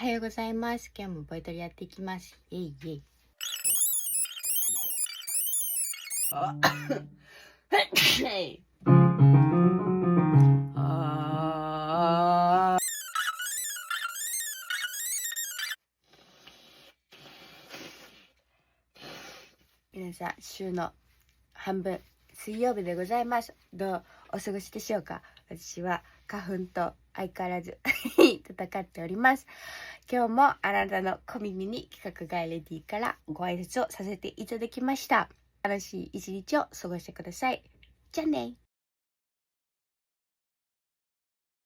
おはようございます。今日もボイトレやっていきます。イェイイェイ。皆さん、週の半分、水曜日でございます。どうお過ごしでしょうか？私は花粉と相変わらず戦っております。今日もあなたの小耳に企画外レディからご挨拶をさせていただきました。楽しい一日を過ごしてください。じゃあね。